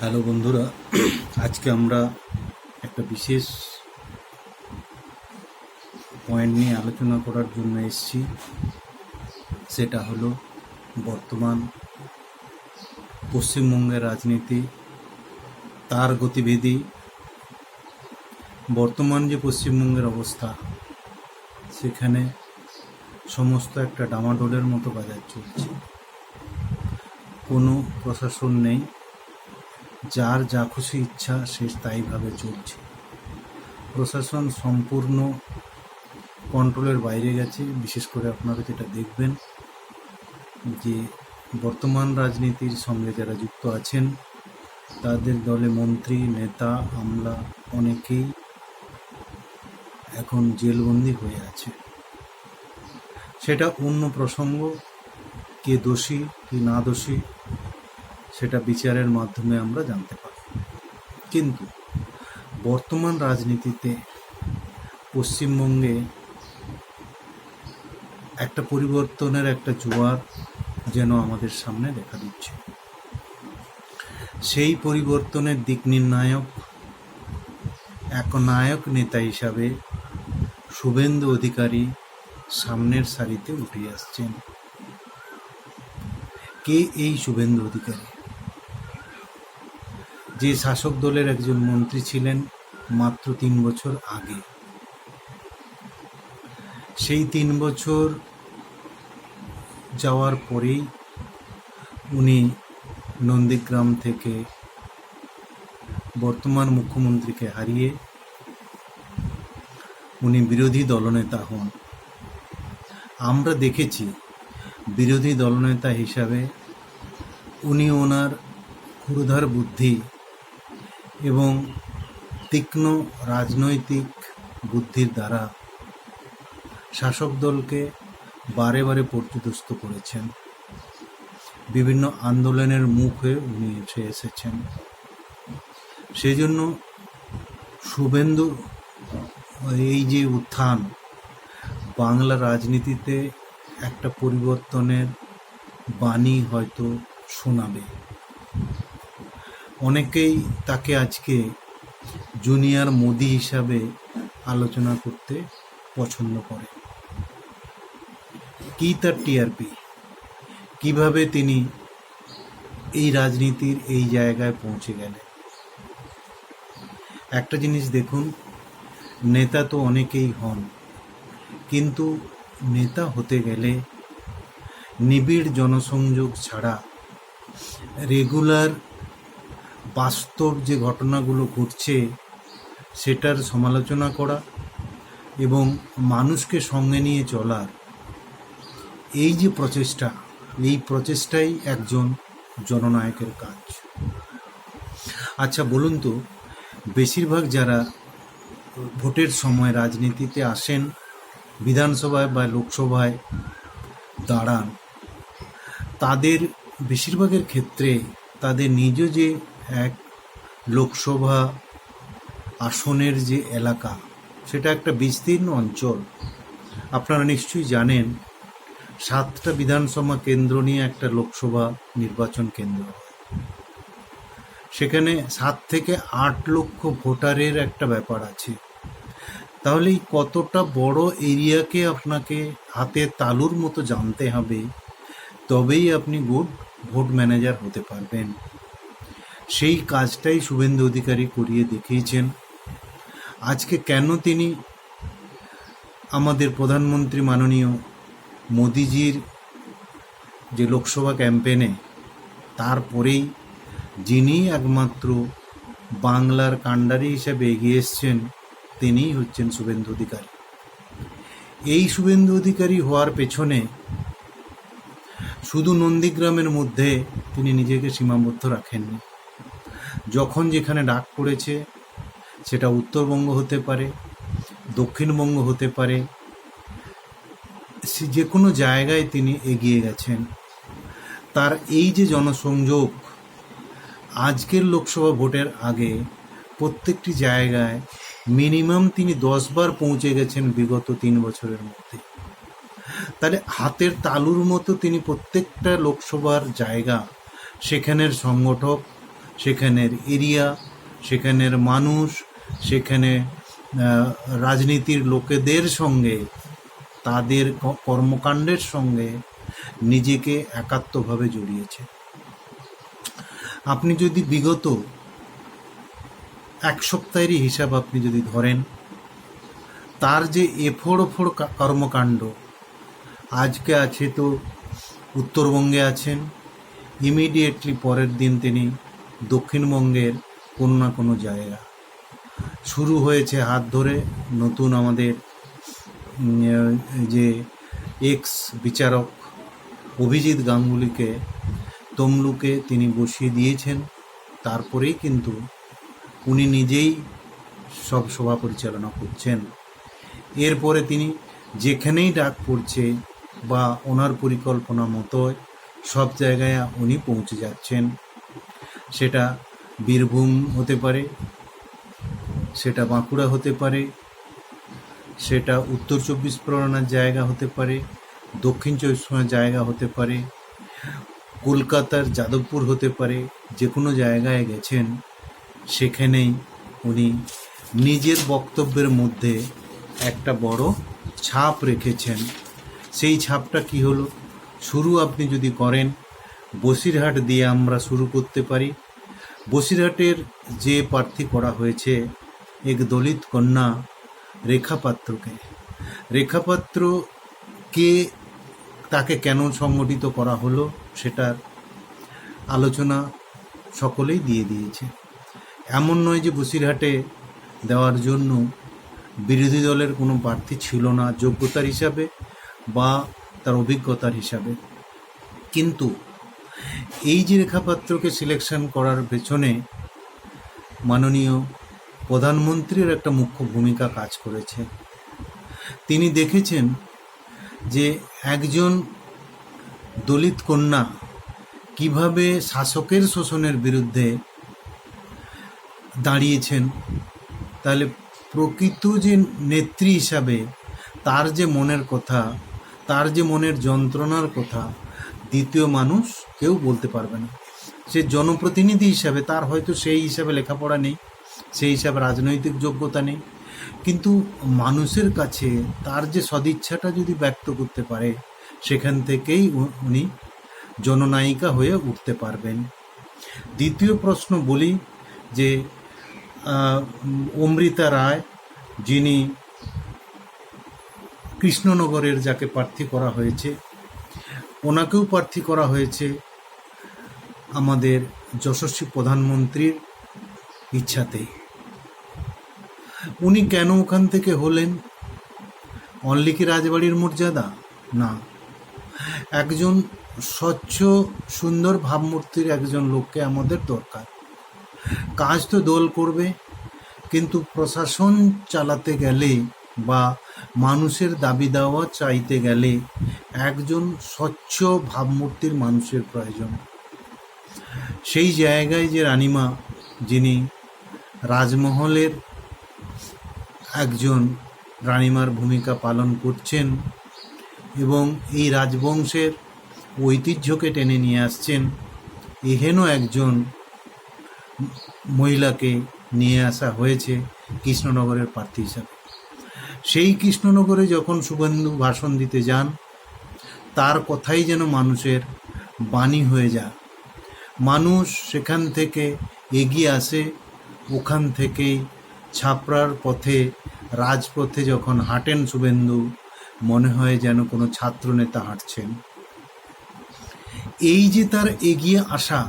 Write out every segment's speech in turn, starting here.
Hello বন্ধুরা, আজকে আমরা একটা বিশেষ পয়েন্ট নিয়ে আলোচনা করার জন্য এসেছি। সেটা হলো বর্তমান পশ্চিমবঙ্গের রাজনীতি, তার গতিবিধি, বর্তমান যে পশ্চিমবঙ্গের অবস্থা, সেখানে সমস্ত একটা ডামাডোলের মতো বাজার চলছে। কোনো প্রশাসন নেই, যার যা খুশি ইচ্ছা সে তাইভাবে চলছে। প্রশাসন সম্পূর্ণ কন্ট্রোলের বাইরে গেছে। বিশেষ করে আপনারা যেটা দেখবেন যে বর্তমান রাজনীতির সঙ্গে যারা যুক্ত আছেন, তাদের দলে মন্ত্রী, নেতা, আমলা অনেকেই এখন জেলবন্দি হয়ে আছে। সেটা অন্য প্রসঙ্গ, কে দোষী কি না দোষী সেটা বিচারের মাধ্যমে আমরা জানতে পারি। কিন্তু বর্তমান রাজনীতিতে পশ্চিমবঙ্গে একটা পরিবর্তনের একটা জোয়ার যেন আমাদের সামনে দেখা দিচ্ছে। সেই পরিবর্তনের দিক নির্ণায়ক এক নায়ক নেতা হিসাবে শুভেন্দু অধিকারী সামনের সারিতে উঠে আসছেন। কে এই শুভেন্দু অধিকারী? যে শাসক দলের একজন মন্ত্রী ছিলেন মাত্র 3 বছর আগে। সেই 3 বছর যাওয়ার পরেই উনি নন্দীগ্রাম থেকে বর্তমান মুখ্যমন্ত্রীকে হারিয়ে উনি বিরোধী দলনেতা হন। আমরা দেখেছি বিরোধী দলনেতা হিসাবে উনি ওনার ক্ষুরধার বুদ্ধি এবং তীক্ষ্ণ রাজনৈতিক বুদ্ধির দ্বারা শাসক দলকে বারে বারে পর্যুদস্ত করেছেন। বিভিন্ন আন্দোলনের মুখ হয়ে উনি উঠে এসেছেন। সেই জন্য শুভেন্দু এই যে উত্থান, বাংলা রাজনীতিতে একটা পরিবর্তনের বাণী হয়তো শোনাবে। অনেকেই তাকে আজকে জুনিয়র মোদি হিসাবে আলোচনা করতে পছন্দ করে। কি তার টিআরপি, কিভাবে তিনি এই রাজনীতির এই জায়গায় পৌঁছে গেলেন? একটা জিনিস দেখুন, নেতা তো অনেকেই হন, কিন্তু নেতা হতে গেলে নিবিড় জনসংযোগ ছাড়া রেগুলার বাস্তব যে ঘটনাগুলো ঘটছে সেটার সমালোচনা করা এবং মানুষকে সঙ্গে নিয়ে চলার এই যে প্রচেষ্টা, এই প্রচেষ্টাই একজন জননায়কের কাজ। আচ্ছা বলুন তো, বেশিরভাগ যারা ভোটের সময় রাজনীতিতে আসেন, বিধানসভায় বা লোকসভায় দাঁড়ান, তাদের বেশিরভাগের ক্ষেত্রে তাদের নিজ যে এক লোকসভা আসনের যে এলাকা, সেটা একটা বিস্তীর্ণ অঞ্চল। আপনারা নিশ্চয়ই জানেন 7টা বিধানসভা কেন্দ্র নিয়ে একটা লোকসভা নির্বাচন কেন্দ্র। সেখানে 7 থেকে 8 লক্ষ ভোটারের একটা ব্যাপার আছে। তাহলে এই কতটা বড় এরিয়াকে আপনাকে হাতে তালুর মতো জানতে হবে, তবেই আপনি গুড ভোট ম্যানেজার হতে পারবেন। সেই কাজটাই শুভেন্দু অধিকারী করিয়ে দেখিয়েছেন। আজকে কেন তিনি আমাদের প্রধানমন্ত্রী মাননীয় মোদিজির যে লোকসভা ক্যাম্পেনে, তারপরেই যিনি একমাত্র বাংলার কাণ্ডারি হিসেবে এগিয়ে এসছেন, তিনিই হচ্ছেন শুভেন্দু অধিকারী। এই শুভেন্দু অধিকারী হওয়ার পেছনে শুধু নন্দীগ্রামের মধ্যে তিনি নিজেকে সীমাবদ্ধ রাখেননি। যখন যেখানে ডাক পড়েছে, সেটা উত্তরবঙ্গ হতে পারে, দক্ষিণবঙ্গ হতে পারে, যে কোনো জায়গায় তিনি এগিয়ে গেছেন। তার এই যে জনসংযোগ, আজকের লোকসভা ভোটের আগে প্রত্যেকটি জায়গায় মিনিমাম তিনি 10 বার পৌঁছে গেছেন বিগত 3 বছরের মধ্যে। তাহলে হাতের তালুর মতো তিনি প্রত্যেকটা লোকসভার জায়গা, সেখানের সংগঠক, সেখানের এরিয়া, সেখানের মানুষ, সেখানে রাজনীতির লোকেদের সঙ্গে, তাদের কর্মকাণ্ডের সঙ্গে নিজেকে একাত্মভাবে জড়িয়েছে। আপনি যদি বিগত এক সপ্তাহেরই হিসাব আপনি যদি ধরেন, তার যে এফোড় ওফোড় কর্মকাণ্ড, আজকে আছে তো উত্তরবঙ্গে আছেন, ইমিডিয়েটলি পরের দিন তিনি দক্ষিণবঙ্গের কোনো না কোনো জায়গা। শুরু হয়েছে হাত ধরে নতুন আমাদের যে এক্স বিচারক অভিজিৎ গাঙ্গুলিকে তমলুকে তিনি বসিয়ে দিয়েছেন। তারপরেই কিন্তু উনি নিজেই সব সভা পরিচালনা করছেন। এরপরে তিনি যেখানেই ডাক পড়ছে বা ওনার পরিকল্পনা মতো সব জায়গায় উনি পৌঁছে যাচ্ছেন। সেটা বীরভূম হতে পারে, সেটা বাঁকুড়া হতে পারে, সেটা উত্তর চব্বিশ পরগনার জায়গা হতে পারে, দক্ষিণ চব্বিশ পরগনার জায়গা হতে পারে, কলকাতার যাদবপুর হতে পারে। যে কোনো জায়গায় গেছেন, সেখানেই উনি নিজের বক্তব্যের মধ্যে একটা বড় ছাপ রেখেছেন। সেই ছাপটা কি হলো? শুরু আপনি যদি করেন, বসিরহাট দিয়ে আমরা শুরু করতে পারি। বসিরহাটের যে প্রার্থী করা হয়েছে এক দলিত কন্যা রেখা পাত্রকে, রেখা পাত্রকে তাকে কেন সংগঠিত করা হলো সেটার আলোচনা সকলেই দিয়ে দিয়েছে। এমন নয় যে বসিরহাটে দেওয়ার জন্য বিরোধী দলের কোনো প্রার্থী ছিল না যোগ্যতার হিসাবে বা তার অভিজ্ঞতার হিসাবে। কিন্তু এই যে রেখা পাত্রকে সিলেকশন করার পেছনে মাননীয় প্রধানমন্ত্রীর একটা মুখ্য ভূমিকা কাজ করেছে। তিনি দেখেছেন যে একজন দলিত কন্যা কিভাবে শাসকের শোষণের বিরুদ্ধে দাঁড়িয়েছেন। তাহলে প্রকৃত যে নেত্রী হিসাবে তার যে মনের কথা, তার যে মনের যন্ত্রণার কথা দ্বিতীয় মানুষ কেউ বলতে পারবে না। সে জনপ্রতিনিধি হিসাবে তার হয়তো সেই হিসাবে লেখাপড়া নেই, সেই হিসাবে রাজনৈতিক যোগ্যতা নেই, কিন্তু মানুষের কাছে তার যে সদিচ্ছাটা যদি ব্যক্ত করতে পারে, সেখান থেকেই উনি জননায়িকা হয়ে উঠতে পারবেন। দ্বিতীয় প্রশ্ন বলি যে অমৃতা রায়, যিনি কৃষ্ণনগরের যাকে প্রার্থী করা হয়েছে, ওনাকেও প্রার্থী করা হয়েছে আমাদের যশস্বী প্রধানমন্ত্রীর ইচ্ছাতেই। উনি কেন ওখান থেকে হলেন? অনলি কি রাজবাড়ির মর্যাদা? না, একজন স্বচ্ছ সুন্দর ভাবমূর্তির একজন লোককে আমাদের দরকার। কাজ তো দল করবে, কিন্তু প্রশাসন চালাতে গেলে বা মানুষের দাবি দাওয়া চাইতে গেলে একজন স্বচ্ছ ভাবমূর্তির মানুষের প্রয়োজন। সেই জায়গায় যে রানীমা, যিনি রাজমহলের একজন রানীমার ভূমিকা পালন করছেন এবং এই রাজবংশের ঐতিহ্যকে টেনে নিয়ে আসছেন, এহেন একজন মহিলাকে নিয়ে আসা হয়েছে কৃষ্ণনগরের প্রার্থী হিসাবে। সেই কৃষ্ণনগরে যখন শুভেন্দু ভাষণ দিতে যান, তার কথাই যেন মানুষের বাণী হয়ে যায়। মানুষ সেখান থেকে এগিয়ে আসে, ওখান থেকেই ছাপড়ার পথে, রাজপথে যখন হাঁটেন শুভেন্দু, মনে হয় যেন কোনো ছাত্রনেতা হাঁটছেন। এই যে তার এগিয়ে আসা,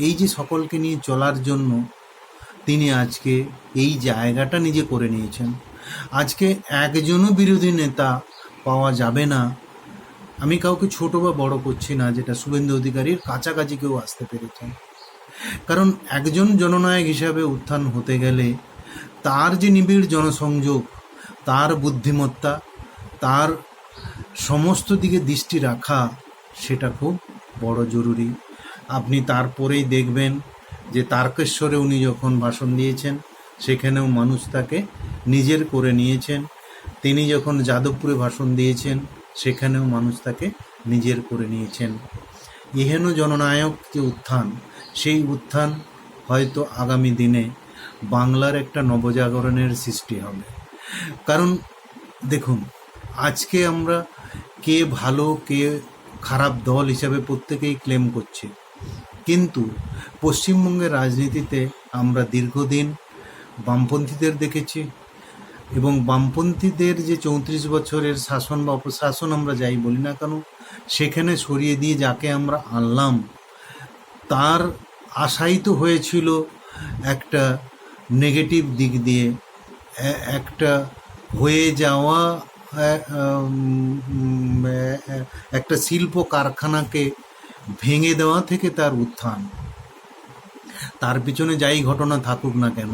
এই যে সকলকে নিয়ে চলার জন্য তিনি আজকে এই জায়গাটা নিজে করে নিয়েছেন। আজকে একজনও বিরোধী নেতা পাওয়া যাবে না, আমি কাউকে ছোট বা বড় করছি না, যেটা শুভেন্দু অধিকারীর কাছাকাছি কেউ আসতে পেরেছেন। কারণ একজন জননায়ক হিসাবে উত্থান হতে গেলে তার যে নিবিড় জনসংযোগ, তার বুদ্ধিমত্তা, তার সমস্ত দিকে দৃষ্টি রাখা, সেটা খুব বড় জরুরি। আপনি তারপরেই দেখবেন যে তারকেশ্বরে উনি যখন ভাষণ দিয়েছেন, সেখানেও মানুষ তাকে নিজের করে নিয়েছেন। তিনি যখন যাদবপুরে ভাষণ দিয়েছেন, সেখানেও মানুষ তাকে নিজের করে নিয়েছেন। এহেন জননায়ক যে উত্থান, সেই উত্থান হয়তো আগামী দিনে বাংলার একটা নবজাগরণের সৃষ্টি হবে। কারণ দেখুন, আজকে আমরা কে ভালো কে খারাপ দল হিসাবে প্রত্যেকেই ক্লেম করছে, কিন্তু পশ্চিমবঙ্গের রাজনীতিতে আমরা দীর্ঘদিন বামপন্থীদের দেখেছি, এবং বামপন্থীদের যে 34 বছরের শাসন বা অপশাসন আমরা যাই বলি না কেন, সেখানে সরিয়ে দিয়ে যাকে আমরা আনলাম তার আশাই তো হয়েছিল একটা নেগেটিভ দিক দিয়ে, একটা হয়ে যাওয়া একটা শিল্প কারখানাকে ভেঙে দেওয়া থেকে তার উত্থান। তার পিছনে যাই ঘটনা থাকুক না কেন,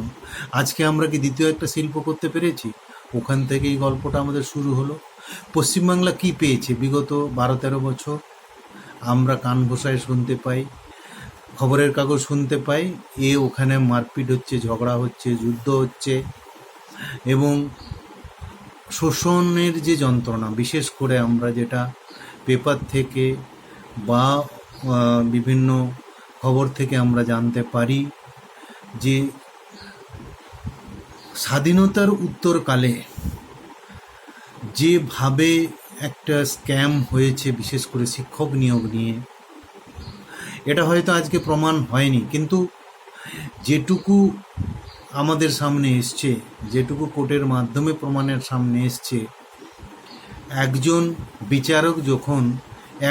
আজকে আমরা কি দ্বিতীয় একটা শিল্প করতে পেরেছি? ওখান থেকেই গল্পটা আমাদের শুরু হলো। পশ্চিমবাংলা কি পেয়েছে বিগত 12-13 বছর? আমরা কান ঘোষায় শুনতে পাই, খবরের কাগজ শুনতে পাই, ওখানে মারপিট হচ্ছে, ঝগড়া হচ্ছে, যুদ্ধ হচ্ছে, এবং শোষণের যে যন্ত্রণা, বিশেষ করে আমরা যেটা পেপার থেকে বা বিভিন্ন খবর থেকে আমরা জানতে পারি যে স্বাধীনতার উত্তরকালে যেভাবে একটা স্ক্যাম হয়েছে, বিশেষ করে শিক্ষক নিয়োগ নিয়ে, এটা হয়তো আজকে প্রমাণ হয়নি, কিন্তু যেটুকু আমাদের সামনে এসছে, যেটুকু কোর্টের মাধ্যমে প্রমাণের সামনে এসছে, একজন বিচারক যখন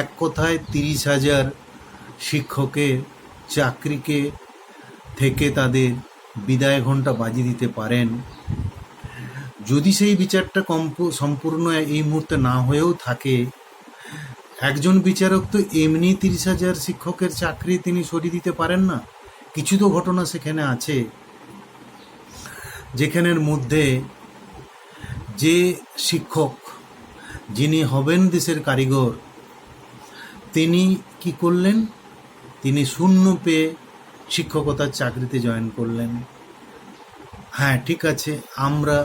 এক কথায় 30,000 শিক্ষকের চাকরিকে থেকে তাদের বিদায় ঘণ্টা বাজিয়ে দিতে পারেন, যদি সেই বিচারটা সম্পূর্ণ এই মুহূর্তে না হয়েও থাকে, একজন বিচারক তো এমনি 30,000 শিক্ষকের চাকরি তিনি সরিয়ে দিতে পারেন না। কিছু তো ঘটনা সেখানে আছে, যেখানের মধ্যে যে শিক্ষক যিনি হবেন দেশের কারিগর, তিনি কি করলেন? তিনি শূন্য পেয়ে শিক্ষকতার চাকরিতে জয়েন করলেন। হ্যাঁ, ঠিক আছে, আমরা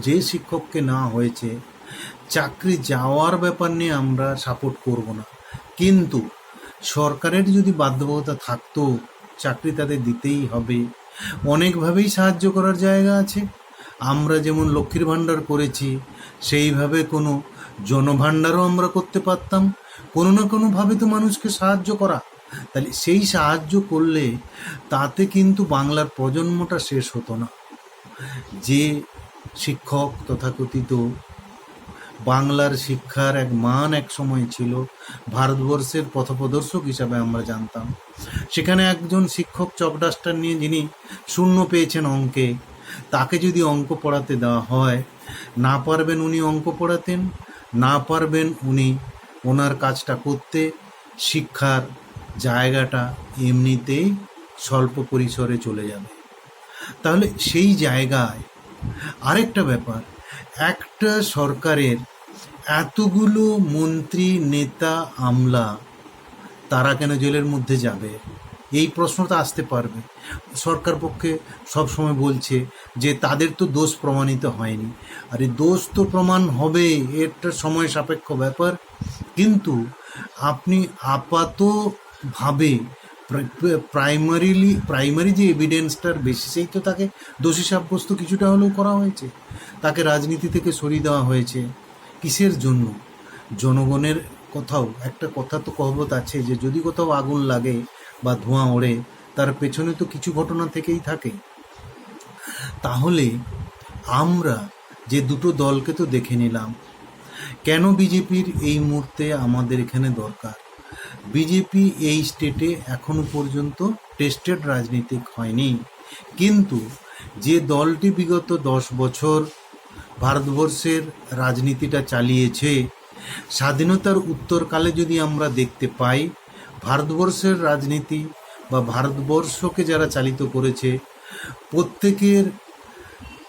যে শিক্ষককে না হয়েছে চাকরি যাওয়ার ব্যাপার নিয়ে আমরা সাপোর্ট করব না, কিন্তু সরকারের যদি বাধ্যবাধকতা থাকতো চাকরি তাদের দিতেই হবে। অনেকভাবেই সাহায্য করার জায়গা আছে। আমরা যেমন লক্ষ্মীর ভাণ্ডার করেছি, সেইভাবে কোনো জনভাণ্ডারও আমরা করতে পারতাম। কোনো না কোনোভাবে তো মানুষকে সাহায্য করা, তাহলে সেই সাহায্য করলে তাতে কিন্তু বাংলার প্রজন্মটা শেষ হতো না। যে শিক্ষক তথাকথিত বাংলার শিক্ষার এক মান এক সময় ছিল, ভারতবর্ষের পথপ্রদর্শক হিসাবে আমরা জানতাম, সেখানে একজন শিক্ষক চকডাস্টার নিয়ে যিনি শূন্য পেয়েছেন অঙ্কে, তাকে যদি অঙ্ক পড়াতে দেওয়া হয়, না পারবেন উনি অঙ্ক পড়াতেন, না পারবেন উনি ওনার কাজটা করতে, শিক্ষার জায়গাটা এমনিতেই স্বল্প পরিসরে চলে যাবে। তাহলে সেই জায়গায় আরেকটা ব্যাপার, একটা সরকারের এতগুলো মন্ত্রী, নেতা, আমলা, তারা কেন জেলের মধ্যে যাবে? এই প্রশ্নটা আসতে পারবে। সরকার পক্ষে সবসময় বলছে যে তাদের তো দোষ প্রমাণিত হয়নি। আরে দোষ তো প্রমাণ হবে, এটা সময় সাপেক্ষ ব্যাপার, কিন্তু আপনি আপাতভাবে প্রাইমারি যে এভিডেন্সটার বেসিসেই তো তাকে দোষী সাব্যস্ত কিছুটা হলেও করা হয়েছে, তাকে রাজনীতি থেকে সরিয়ে দেওয়া হয়েছে। কিসের জন্য? জনগণের কোথাও একটা কথা তো কহবত আছে যে যদি কোথাও আগুন লাগে বা ধোঁয়া ওড়ে, তার পেছনে তো কিছু ঘটনা থেকেই থাকে। তাহলে আমরা যে দুটো দলকে তো দেখে নিলাম, কেন বিজেপির এই মুহূর্তে আমাদের এখানে দরকার? বিজেপি এই স্টেটে এখনো পর্যন্ত টেস্টেড রাজনীতিক হয়নি, কিন্তু যে দলটি বিগত 10 বছর ভারতবর্ষের রাজনীতিটা চালিয়েছে, স্বাধীনতার উত্তরকালে যদি আমরা দেখতে পাই, ভারতবর্ষের রাজনীতি বা ভারতবর্ষকে যারা চালিত করেছে, প্রত্যেকের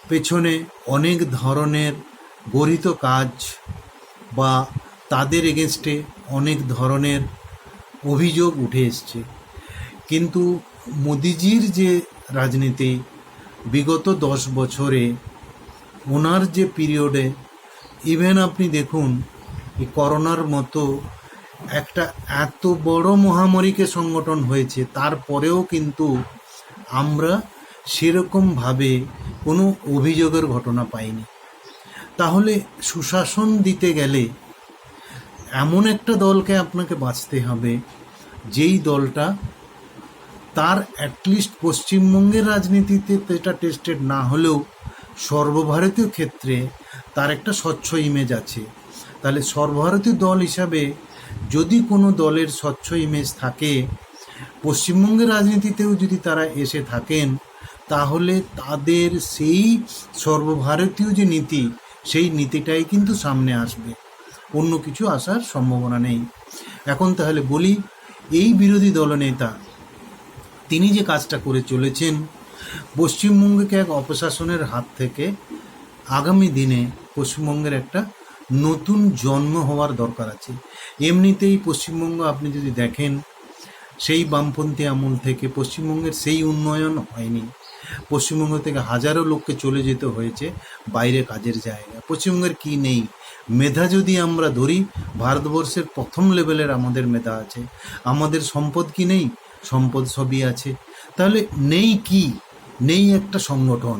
পেছনে অনেক ধরনের গরিত কাজ বা তাদের এগেনস্টে অনেক ধরনের অভিযোগ উঠে এসছে। কিন্তু মোদিজির যে রাজনীতি বিগত 10 বছরে, ওনার যে পিরিয়ডে, ইভেন আপনি দেখুন এই করোনার মতো একটা এত বড় মহামারীকে সংগঠন হয়েছে, তারপরেও কিন্তু আমরা সেরকমভাবে কোনো অভিযোগের ঘটনা পাইনি। তাহলে সুশাসন দিতে গেলে এমন একটা দলকে আপনাকে বাছতে হবে যেই দলটা তার অ্যাটলিস্ট পশ্চিমবঙ্গের রাজনীতিতে এটা টেস্টেড না হলেও সর্বভারতীয় ক্ষেত্রে তার একটা স্বচ্ছ ইমেজ আছে। তাহলে সর্বভারতীয় দল হিসাবে যদি কোনো দলের স্বচ্ছ ইমেজ থাকে, পশ্চিমবঙ্গের রাজনীতিতেও যদি তারা এসে থাকেন, তাহলে তাদের সেই সর্বভারতীয় যে নীতি, সেই নীতিটাই কিন্তু সামনে আসবে, অন্য কিছু আসার সম্ভাবনা নেই। এখন তাহলে বলি, এই বিরোধী দলনেতা তিনি যে কাজটা করে চলেছেন, পশ্চিমবঙ্গকে এক অপশাসনের হাত থেকে আগামী দিনে পশ্চিমবঙ্গের একটা নতুন জন্ম হওয়ার দরকার আছে। এমনিতেই পশ্চিমবঙ্গ আপনি যদি দেখেন, সেই বামপন্থী আমল থেকে পশ্চিমবঙ্গের সেই উন্নয়ন হয়নি। পশ্চিমবঙ্গ থেকে হাজারো লোককে চলে যেতে হয়েছে বাইরে কাজের জায়গায়। পশ্চিমবঙ্গের কি নেই? মেধা যদি আমরা ধরি, ভারতবর্ষের প্রথম লেভেলের আমাদের মেধা আছে। আমাদের সম্পদ কি নেই? সম্পদ সবই আছে। তাহলে নেই কি? নেই একটা সংগঠন।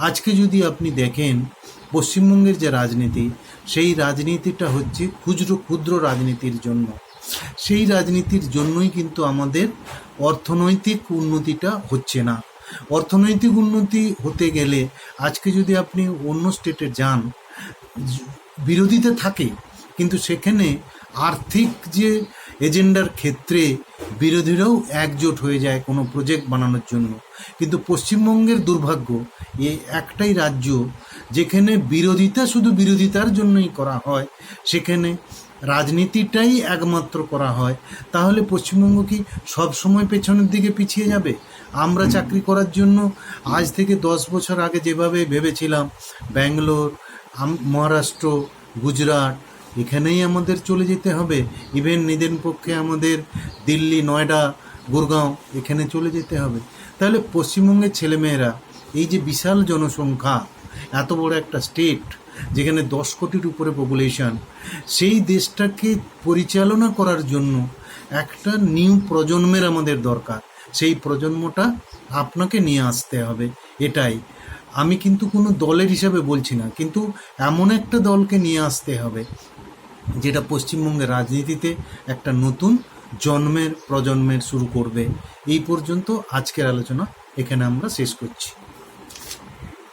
আজকে যদি আপনি দেখেন পশ্চিমবঙ্গের যে রাজনীতি, সেই রাজনীতিটা হচ্ছে ক্ষুদ্র রাজনীতির জন্য। সেই রাজনীতির জন্যই কিন্তু আমাদের অর্থনৈতিক উন্নতিটা হচ্ছে না। অর্থনৈতিক উন্নতি হতে গেলে আজকে যদি আপনি অন্য স্টেটে যান, বিরোধীতে থাকে, কিন্তু সেখানে আর্থিক যে এজেন্ডার ক্ষেত্রে বিরোধীরাও একজোট হয়ে যায় কোনো প্রজেক্ট বানানোর জন্য। কিন্তু পশ্চিমবঙ্গের দুর্ভাগ্য, এই একটাই রাজ্য যেখানে বিরোধিতা শুধু বিরোধিতার জন্যই করা হয়, সেখানে রাজনীতিটাই একমাত্র করা হয়। তাহলে পশ্চিমবঙ্গ কি সব সময় পেছনের দিকে পিছিয়ে যাবে? আমরা চাকরি করার জন্য আজ থেকে 10 বছর আগে যেভাবে ভেবেছিলাম, ব্যাঙ্গালোর, মহারাষ্ট্র, গুজরাট, এখানেই আমাদের চলে যেতে হবে, ইভেন নিদেন পক্ষে আমাদের দিল্লি, নয়ডা, গুরগাঁও, এখানে চলে যেতে হবে। তাহলে পশ্চিমবঙ্গের ছেলেমেয়েরা, এই যে বিশাল জনসংখ্যা, এত বড় একটা স্টেট যেখানে 10 কোটির উপরে পপুলেশন, সেই দেশটাকে পরিচালনা করার জন্য একটা নিউ প্রজন্মের আমাদের দরকার। সেই প্রজন্মটা আপনাকে নিয়ে আসতে হবে। এটাই আমি কিন্তু কোনো দলের হিসাবে বলছি না, কিন্তু এমন একটা দলকে নিয়ে আসতে হবে যেটা পশ্চিমবঙ্গের রাজনীতিতে একটা নতুন প্রজন্মের শুরু করবে। এই পর্যন্ত আজকের আলোচনা এখানে আমরা শেষ করছি।